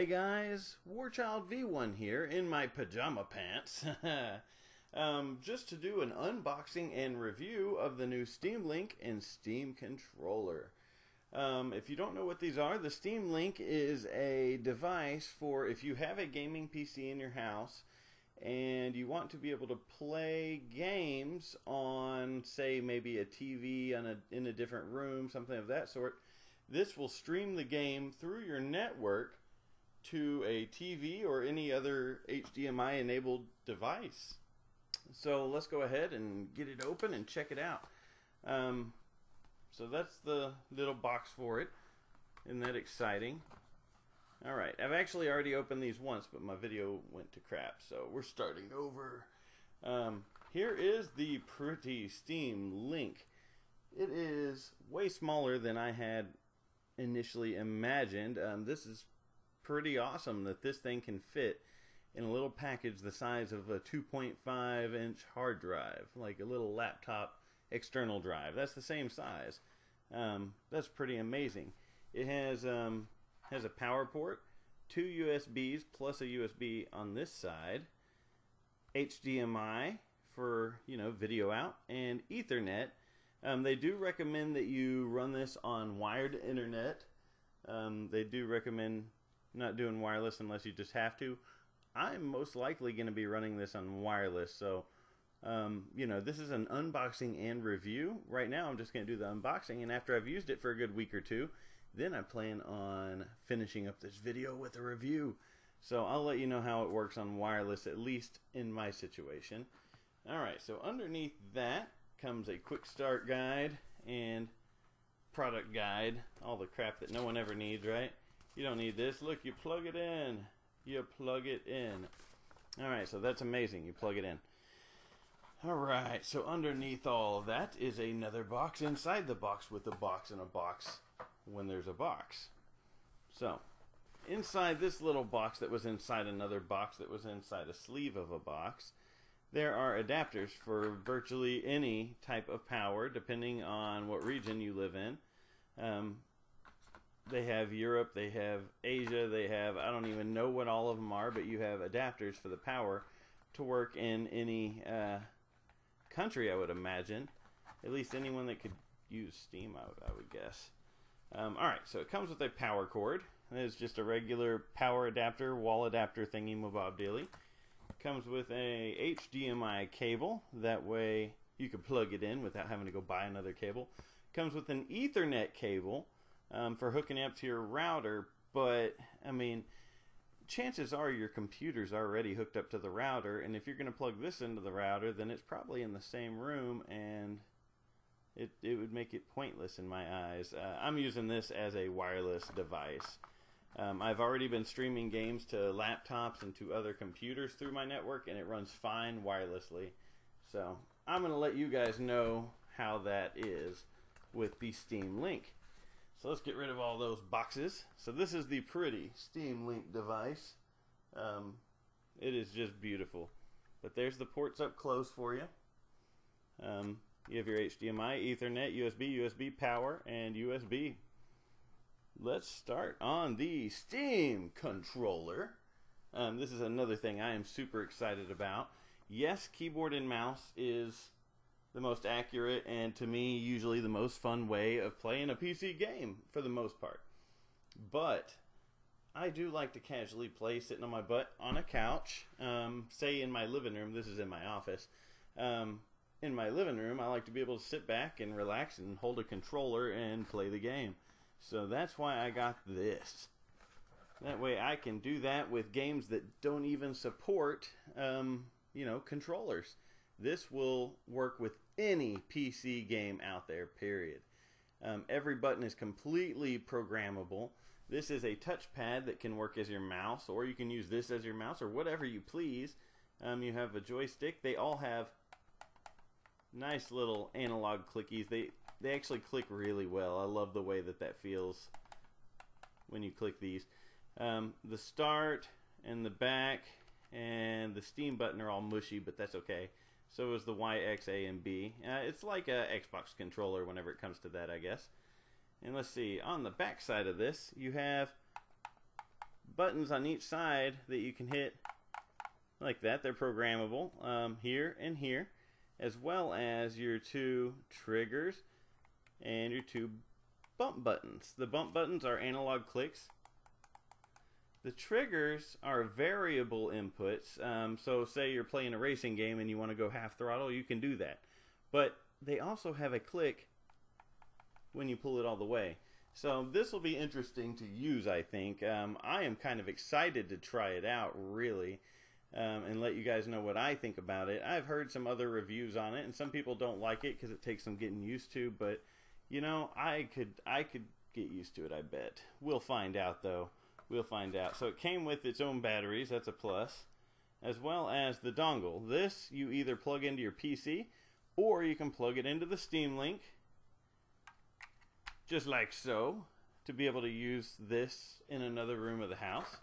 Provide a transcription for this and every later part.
Hey guys, Warchild V1 here in my pajama pants. Just to do an unboxing and review of the new Steam Link and Steam Controller. If you don't know what these are, the Steam Link is a device for if you have a gaming PC in your house and you want to be able to play games on, say, maybe a TV in a different room, something of that sort. This will stream the game through your network to a TV or any other HDMI enabled device. So let's go ahead and get it open and check it out. So that's the little box for it. Isn't that exciting? Alright, I've actually already opened these once, but my video went to crap, so we're starting over. Here is the pretty Steam Link. It is way smaller than I had initially imagined. This is pretty awesome that this thing can fit in a little package the size of a 2.5-inch hard drive, like a little laptop external drive. That's the same size. That's pretty amazing. It has a power port, 2 USBs plus a USB on this side, HDMI for, video out, and Ethernet. They do recommend that you run this on wired internet. They do recommend not doing wireless unless you just have to. I'm most likely going to be running this on wireless. So, this is an unboxing and review. Right now I'm just going to do the unboxing, and after I've used it for a good week or two, then I plan on finishing up this video with a review. So I'll let you know how it works on wireless, at least in my situation. Alright, so underneath that comes a quick start guide and product guide, all the crap that no one ever needs, right? You don't need this. Look, you plug it in. You plug it in. Alright, so that's amazing. You plug it in. Alright, so underneath all of that is another box inside the box with a box and a box when there's a box. So, inside this little box that was inside another box that was inside a sleeve of a box, there are adapters for virtually any type of power, depending on what region you live in. They have Europe, they have Asia, they have, I don't even know what all of them are, but you have adapters for the power to work in any country, I would imagine. At least anyone that could use Steam, I would guess. Alright, so it comes with a power cord. It's just a regular power adapter, wall adapter thingy mabob dilly. Comes with a HDMI cable, that way you can plug it in without having to go buy another cable. Comes with an Ethernet cable for hooking up to your router, but I mean, chances are your computer's already hooked up to the router, and if you're going to plug this into the router, then it's probably in the same room, and it would make it pointless in my eyes. I'm using this as a wireless device. I've already been streaming games to laptops and to other computers through my network, and it runs fine wirelessly. So I'm going to let you guys know how that is with the Steam Link. So let's get rid of all those boxes. So this is the pretty Steam Link device. It is just beautiful. But there's the ports up close for you. You have your HDMI, Ethernet, USB, USB power, and USB. Let's start on the Steam Controller. This is another thing I am super excited about. Yes, keyboard and mouse is the most accurate and, to me, usually the most fun way of playing a PC game for the most part. But I do like to casually play sitting on my butt on a couch. Say in my living room. This is in my office. In my living room, I like to be able to sit back and relax and hold a controller and play the game. So that's why I got this. That way I can do that with games that don't even support, controllers. This will work with any PC game out there, period. Every button is completely programmable. This is a touchpad that can work as your mouse, or you can use this as your mouse, or whatever you please. You have a joystick. They all have nice little analog clickies. They actually click really well. I love the way that feels when you click these. The start and the back and the Steam button are all mushy, but that's okay. So is the Y, X, A, and B. It's like a Xbox controller whenever it comes to that, I guess. And let's see, on the back side of this, you have buttons on each side that you can hit like that. They're programmable here and here, as well as your 2 triggers and your 2 bump buttons. The bump buttons are analog clicks. The triggers are variable inputs. So say you're playing a racing game and you want to go half throttle, you can do that. But they also have a click when you pull it all the way. So this will be interesting to use, I think. I am kind of excited to try it out, really, and let you guys know what I think about it. I've heard some other reviews on it, and some people don't like it because it takes some getting used to, but you know, I could get used to it, I bet. We'll find out, though. We'll find out. So it came with its own batteries, that's a plus, as well as the dongle. This you either plug into your PC, or you can plug it into the Steam Link, just like so, to be able to use this in another room of the house.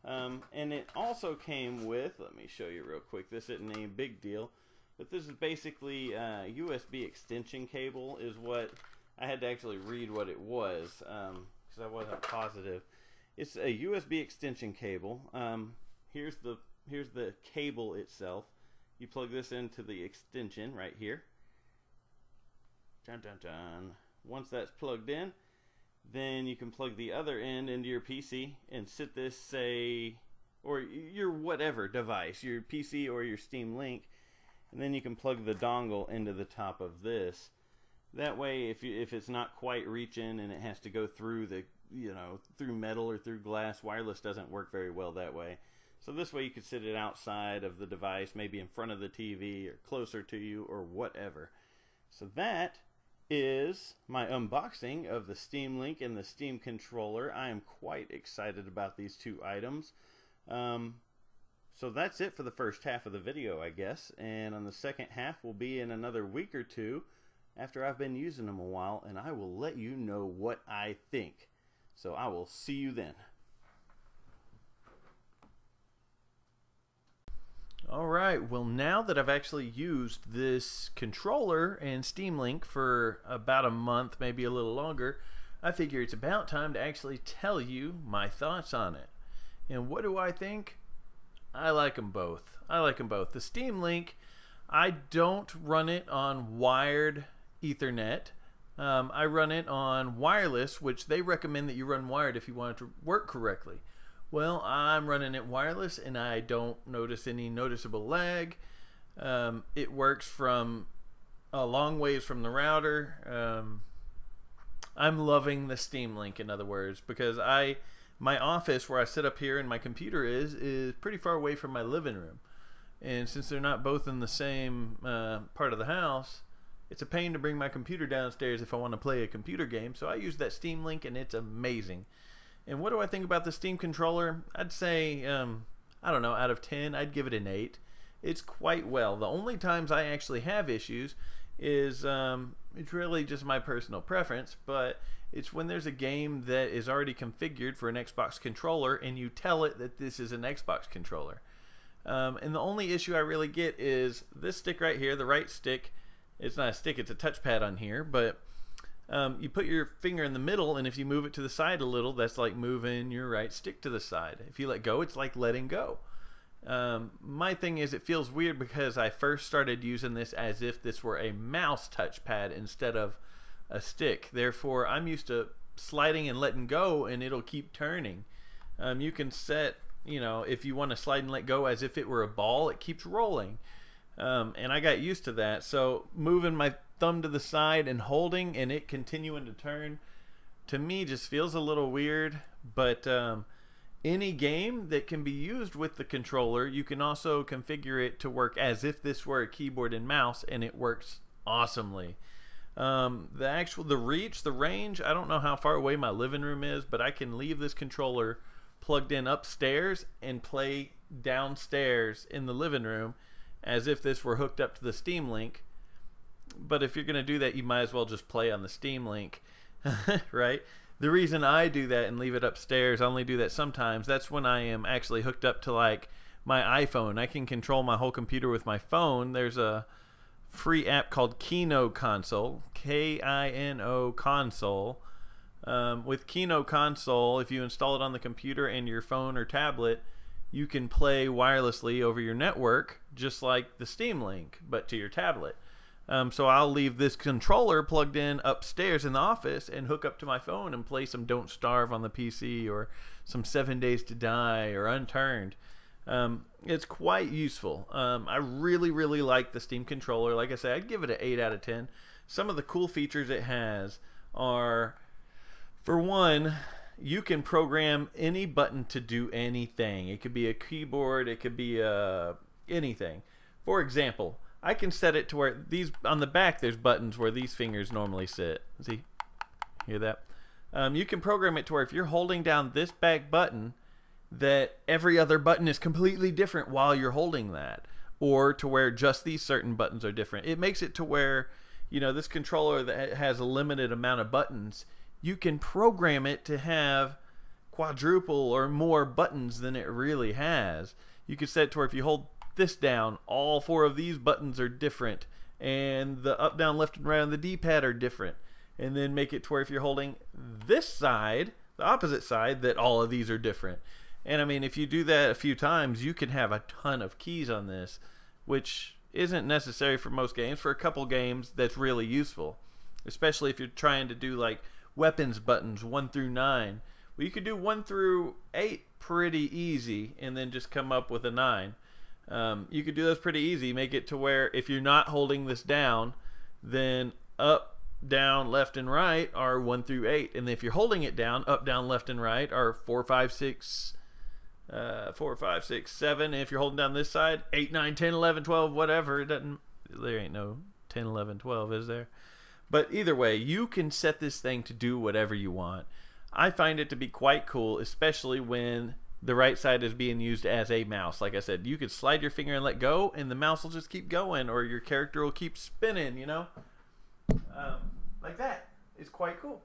And it also came with, let me show you real quick, this isn't a big deal, but this is basically a USB extension cable is what, I had to actually read what it was, because I wasn't positive. It's a USB extension cable. Here's the cable itself. You plug this into the extension right here. Dun dun dun. Once that's plugged in, then you can plug the other end into your PC and sit this, say, or your whatever device, your PC or your Steam Link, and then you can plug the dongle into the top of this. That way, if it's not quite reaching and it has to go through the, you know, through metal or through glass, wireless doesn't work very well that way. So this way you could sit it outside of the device, maybe in front of the TV or closer to you or whatever. So that is my unboxing of the Steam Link and the Steam controller. I am quite excited about these 2 items. So that's it for the first half of the video, I guess. And on the second half will be in another week or 2 after I've been using them a while, and I will let you know what I think. So I will see you then. Alright, well now that I've actually used this controller and Steam Link for about a month, maybe a little longer, I figure it's about time to actually tell you my thoughts on it. And what do I think? I like them both. I like them both. The Steam Link, I don't run it on wired Ethernet. I run it on wireless, which they recommend that you run wired if you want it to work correctly. Well, I'm running it wireless and I don't notice any noticeable lag. It works from a long ways from the router. I'm loving the Steam Link, in other words, because my office where I sit up here and my computer is pretty far away from my living room. And since they're not both in the same part of the house, it's a pain to bring my computer downstairs if I want to play a computer game. So I use that Steam Link and it's amazing. And what do I think about the Steam controller? I'd say, I don't know, out of 10, I'd give it an 8. It's quite well. The only times I actually have issues is, it's really just my personal preference, but it's when there's a game that is already configured for an Xbox controller and you tell it that this is an Xbox controller. And the only issue I really get is this stick right here, the right stick. It's not a stick, it's a touchpad on here, but you put your finger in the middle, and if you move it to the side a little, that's like moving your right stick to the side. If you let go, it's like letting go. My thing is, it feels weird because I first started using this as if this were a mouse touchpad instead of a stick. Therefore, I'm used to sliding and letting go, and it'll keep turning. You can set, you know, if you want to slide and let go as if it were a ball, it keeps rolling. And I got used to that. So moving my thumb to the side and holding and it continuing to turn, to me just feels a little weird. But any game that can be used with the controller, you can also configure it to work as if this were a keyboard and mouse, and it works awesomely. The reach, the range, I don't know how far away my living room is, but I can leave this controller plugged in upstairs and play downstairs in the living room as if this were hooked up to the Steam Link. But if you're going to do that, you might as well just play on the Steam Link, right? The reason I do that and leave it upstairs, I only do that sometimes, that's when I am actually hooked up to like my iPhone. I can control my whole computer with my phone. There's a free app called Kino Console, K-I-N-O Console. With Kino Console, if you install it on the computer and your phone or tablet, you can play wirelessly over your network, just like the Steam Link, but to your tablet. So I'll leave this controller plugged in upstairs in the office and hook up to my phone and play some Don't Starve on the PC or some 7 Days to Die or Unturned. It's quite useful. I really, really like the Steam controller. Like I said, I'd give it an 8 out of 10. Some of the cool features it has are, for one, you can program any button to do anything. It could be a keyboard, it could be anything. For example, I can set it to where these on the back there's buttons where these fingers normally sit. See? Hear that? You can program it to where if you're holding down this back button, that every other button is completely different while you're holding that, or to where just these certain buttons are different. It makes it to where, you know, this controller that has a limited amount of buttons, you can program it to have quadruple or more buttons than it really has. You can set it to where if you hold this down, all 4 of these buttons are different, and the up, down, left, and right on the D-pad are different. And then make it to where if you're holding this side, the opposite side, that all of these are different. And I mean, if you do that a few times, you can have a ton of keys on this, which isn't necessary for most games. For a couple games, that's really useful, especially if you're trying to do like weapons buttons 1 through 9. Well, you could do 1 through 8 pretty easy and then just come up with a 9. You could do those pretty easy. Make it to where if you're not holding this down, then up, down, left, and right are 1 through 8. And if you're holding it down, up, down, left, and right are 4, 5, 6, 7. And if you're holding down this side, 8, 9, 10, 11, 12, whatever. It doesn't. There ain't no 10, 11, 12, is there? But either way, you can set this thing to do whatever you want. I find it to be quite cool, especially when the right side is being used as a mouse. Like I said, you could slide your finger and let go, and the mouse will just keep going, or your character will keep spinning, you know? Like that. It's quite cool.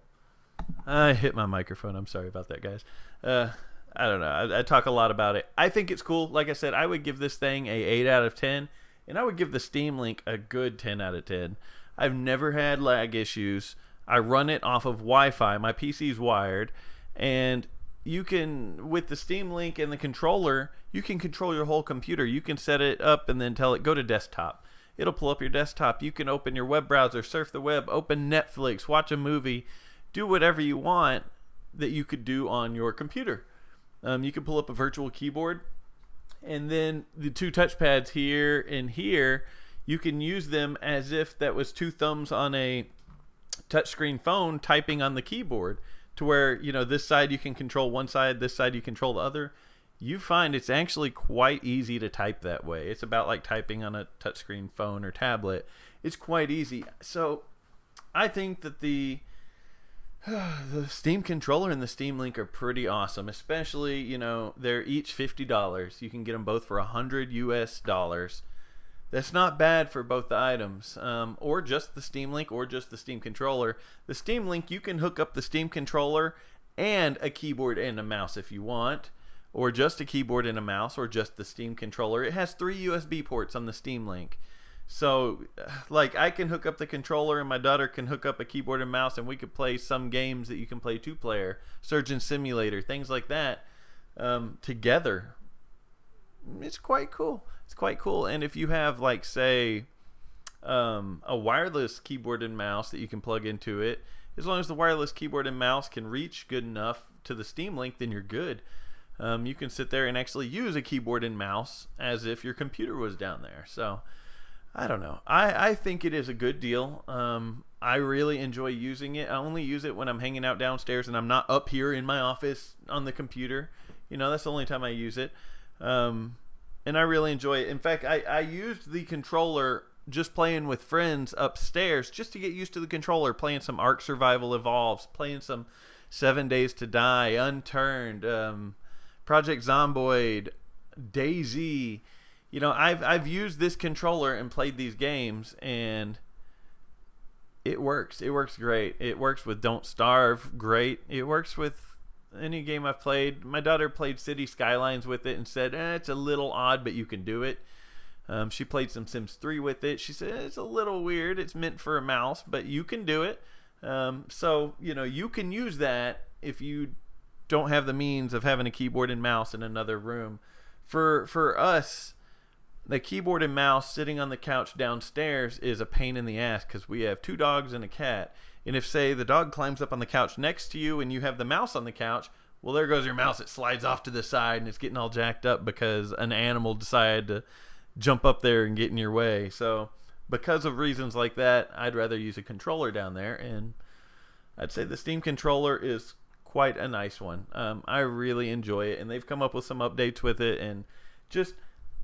I hit my microphone. I'm sorry about that, guys. I don't know. I talk a lot about it. I think it's cool. Like I said, I would give this thing a 8 out of 10, and I would give the Steam Link a good 10 out of 10. I've never had lag issues. I run it off of Wi-Fi. My PC's wired, and you can, with the Steam Link and the controller, you can control your whole computer. You can set it up and then tell it, go to desktop. It'll pull up your desktop. You can open your web browser, surf the web, open Netflix, watch a movie, do whatever you want that you could do on your computer. You can pull up a virtual keyboard, and then the 2 touchpads here and here, you can use them as if that was 2 thumbs on a touchscreen phone typing on the keyboard, to where, you know, this side you can control one side, this side you control the other. You find it's actually quite easy to type that way. It's about like typing on a touchscreen phone or tablet. It's quite easy. So I think that the Steam controller and the Steam Link are pretty awesome, especially, you know, they're each $50. You can get them both for $100 US. That's not bad for both the items, or just the Steam Link or just the Steam controller. The Steam Link, you can hook up the Steam controller and a keyboard and a mouse if you want, or just a keyboard and a mouse, or just the Steam controller. It has 3 USB ports on the Steam Link. So, like, I can hook up the controller and my daughter can hook up a keyboard and mouse, and we could play some games that you can play 2-player, Surgeon Simulator, things like that, together. It's quite cool. It's quite cool. And if you have, like, say, a wireless keyboard and mouse that you can plug into it, as long as the wireless keyboard and mouse can reach good enough to the Steam Link, then you're good. You can sit there and actually use a keyboard and mouse as if your computer was down there. So, I don't know. I think it is a good deal. I really enjoy using it. I only use it when I'm hanging out downstairs and I'm not up here in my office on the computer. You know, that's the only time I use it. And I really enjoy it. In fact, I used the controller just playing with friends upstairs just to get used to the controller, playing some Ark Survival Evolves, playing some 7 Days to Die, Unturned, Project Zomboid, DayZ. You know, I've used this controller and played these games, and it works. It works great. It works with Don't Starve great. It works with any game I've played. My daughter played City Skylines with it and said, it's a little odd, but you can do it. She played some Sims 3 with it. She said, it's a little weird. It's meant for a mouse, but you can do it. So, you know, you can use that if you don't have the means of having a keyboard and mouse in another room. For us, the keyboard and mouse sitting on the couch downstairs is a pain in the ass because we have 2 dogs and a cat. And if, say, the dog climbs up on the couch next to you and you have the mouse on the couch, well, there goes your mouse. It slides off to the side and it's getting all jacked up because an animal decided to jump up there and get in your way. So because of reasons like that, I'd rather use a controller down there. And I'd say the Steam controller is quite a nice one. I really enjoy it. And they've come up with some updates with it. And just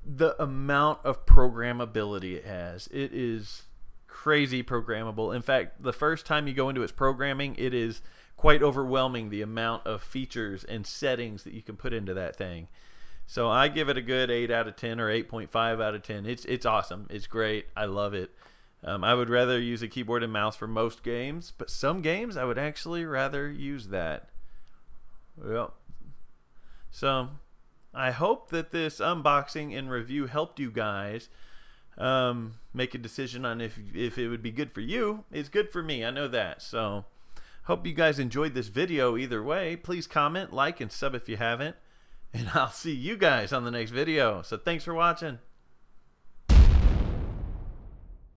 the amount of programmability it has. It is crazy programmable. In fact, the first time you go into its programming, it is quite overwhelming, the amount of features and settings that you can put into that thing. So I give it a good 8 out of 10 or 8.5 out of 10. It's awesome. It's great. I love it. I would rather use a keyboard and mouse for most games, but some games I would actually rather use that. Well, so I hope that this unboxing and review helped you guys make a decision on if it would be good for you. It's good for me, I know that. So hope you guys enjoyed this video either way. Please comment, like, and sub if you haven't, and I'll see you guys on the next video. So thanks for watching.